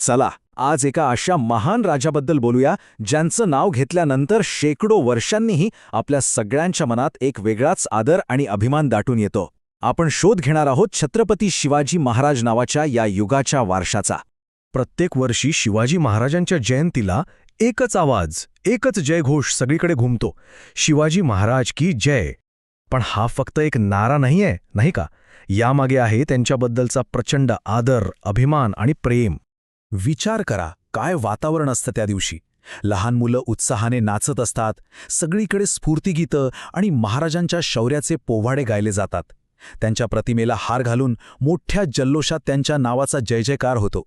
चला आज एका अशा महान राजाबद्दल बोलूया ज्यांचं नाव घेतल्यानंतर शेकडो वर्षांनीही आपल्या सगळ्यांच्या मनात एक वेगळाच आदर आणि अभिमान दाटून येतो. आपण शोध घेणार आहोत छत्रपती शिवाजी महाराज नावाच्या या युगाच्या वारशाचा. प्रत्येक वर्षी शिवाजी महाराजांच्या जयंतीला एकच आवाज, एकच जयघोष सगळीकडे घुमतो, शिवाजी महाराज की जय. पण हा फक्त एक नारा नाहीये, नाही का? यामागे आहे त्यांच्याबद्दलचा प्रचंड आदर, अभिमान आणि प्रेम. विचार करा, काय वातावरण असतं त्या दिवशी. लहान मुलं उत्साहाने नाचत असतात, सगळीकडे स्फूर्तिगीतं आणि महाराजांच्या शौर्याचे पोवाडे गायले जातात. त्यांच्या प्रतिमेला हार घालून मोठ्या जल्लोषात त्यांच्या नावाचा जय जयकार होतो.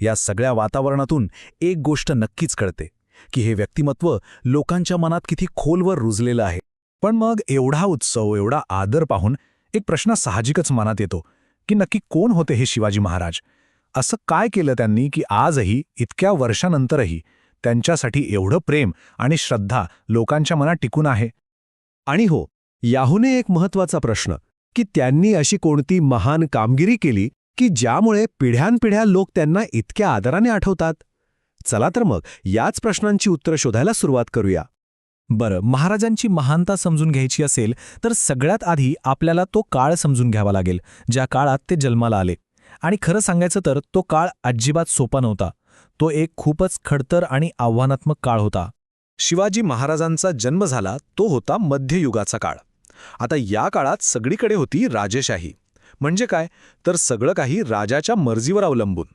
या सगळ्या वातावरणातून एक गोष्ट नक्कीच कळते की हे व्यक्तिमत्व लोकांच्या मनात किती खोलवर रुजलेलं आहे. पण मग एवढा उत्सव, एवढा आदर पाहून एक प्रश्न साहजिकच मनात येतो की नक्की कोण होते हे शिवाजी महाराज? असं काय केलं त्यांनी की आजही, इतक्या वर्षानंतरही त्यांच्यासाठी एवढं प्रेम आणि श्रद्धा लोकांच्या मनात टिकून आहे? आणि हो, याहूनही एक महत्त्वाचा प्रश्न की त्यांनी अशी कोणती महान कामगिरी केली की ज्यामुळे पिढ्यानपिढ्या लोक त्यांना इतक्या आदराने आठवतात? चला तर मग याच प्रश्नांची उत्तरं शोधायला सुरुवात करूया. बरं, महाराजांची महानता समजून घ्यायची असेल तर सगळ्यात आधी आपल्याला तो काळ समजून घ्यावा लागेल ज्या काळात ते जन्माला आले. आणि खरं सांगायचं तर तो काळ अजिबात सोपा नव्हता. तो एक खूपच खडतर आणि आव्हानात्मक काळ होता. शिवाजी महाराजांचा जन्म झाला तो होता मध्ययुगाचा काळ. आता या काळात सगळीकडे होती राजेशाही. म्हणजे काय तर सगळं काही राजाच्या मर्जीवर अवलंबून.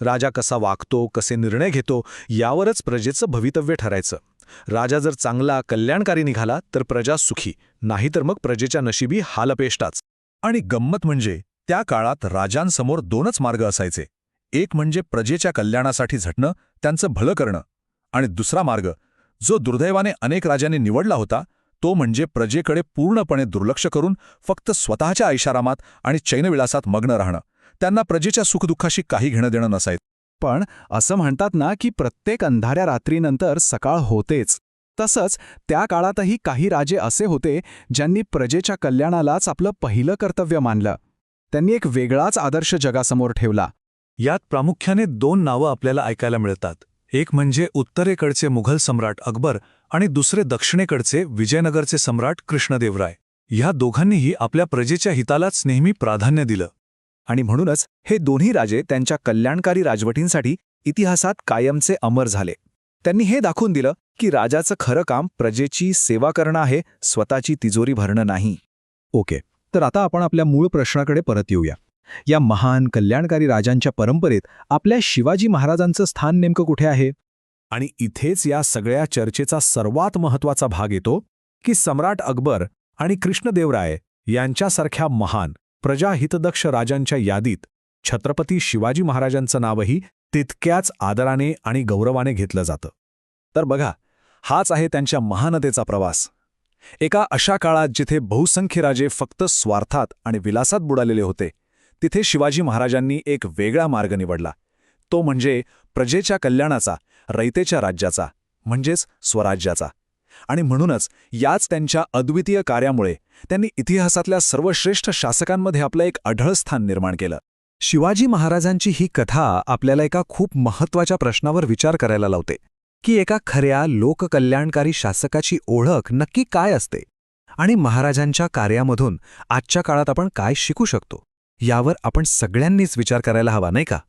राजा कसा वागतो, कसे निर्णय घेतो यावरच प्रजेचं भवितव्य ठरायचं. राजा जर चांगला, कल्याणकारी निघाला तर प्रजा सुखी, नाहीतर मग प्रजेच्या नशिबी हालअपेष्टाच. आणि गंमत म्हणजे त्या काळात राजांसमोर दोनच मार्ग असायचे. एक म्हणजे प्रजेच्या कल्याणासाठी झटणं, त्यांचं भलं करणं. आणि दुसरा मार्ग, जो दुर्दैवाने अनेक राजांनी निवडला होता, तो म्हणजे प्रजेकडे पूर्णपणे दुर्लक्ष करून फक्त स्वतःच्या ऐशारामात आणि चैनविलासात मग्न राहणं. त्यांना प्रजेच्या सुखदुःखाशी काही घेणं देणं नसायचं. पण असं म्हणतात ना की प्रत्येक अंधाऱ्या रात्रीनंतर सकाळ होतेच. तसंच त्या काळातही काही राजे असे होते ज्यांनी प्रजेच्या कल्याणालाच आपलं पहिलं कर्तव्य मानलं. त्यांनी एक वेगळाच आदर्श जगासमोर ठेवला. यात प्रामुख्याने दोन नावं आपल्याला ऐकायला मिळतात. एक म्हणजे उत्तरेकडचे मुघल सम्राट अकबर आणि दुसरे दक्षिणेकडचे विजयनगरचे सम्राट कृष्णदेवराय. ह्या दोघांनीही आपल्या प्रजेच्या हितालाच नेहमी प्राधान्य दिलं. आणि म्हणूनच हे दोन्ही राजे त्यांच्या कल्याणकारी राजवटींसाठी इतिहासात कायमचे अमर झाले. त्यांनी हे दाखवून दिलं की राजाचं खरं काम प्रजेची सेवा करणं आहे, स्वतःची तिजोरी भरणं नाही. ओके, तर आता आपण आपल्या मूळ प्रश्नाकडे परत येऊया. या महान कल्याणकारी राजांच्या परंपरेत आपल्या शिवाजी महाराजांचं स्थान नेमकं कुठे आहे? आणि इथेच या सगळ्या चर्चेचा सर्वात महत्त्वाचा भाग येतो की सम्राट अकबर आणि कृष्णदेवराय यांच्यासारख्या महान, प्रजाहितदक्ष राजांच्या यादीत छत्रपती शिवाजी महाराजांचं नावही तितक्याच आदराने आणि गौरवाने घेतलं जातं. तर बघा, हाच आहे त्यांच्या महानतेचा प्रवास. एका अशा काळात जिथे बहुसंख्य राजे फक्त स्वार्थात आणि विलासात बुडालेले होते, तिथे शिवाजी महाराजांनी एक वेगळा मार्ग निवडला. तो म्हणजे प्रजेच्या कल्याणाचा, रयतेच्या राज्याचा, म्हणजेच स्वराज्याचा. आणि म्हणूनच याच त्यांच्या अद्वितीय कार्यामुळे त्यांनी इतिहासातल्या सर्वश्रेष्ठ शासकांमध्ये आपलं एक अढळ स्थान निर्माण केलं. शिवाजी महाराजांची ही कथा आपल्याला एका खूप महत्त्वाच्या प्रश्नावर विचार करायला लावते की एका खऱ्या लोककल्याणकारी शासकाची ओळख नक्की काय असते आणि महाराजांच्या कार्यामधून आजच्या काळात आपण काय शिकू शकतो यावर आपण सगळ्यांनीच विचार करायला हवा, नाही का?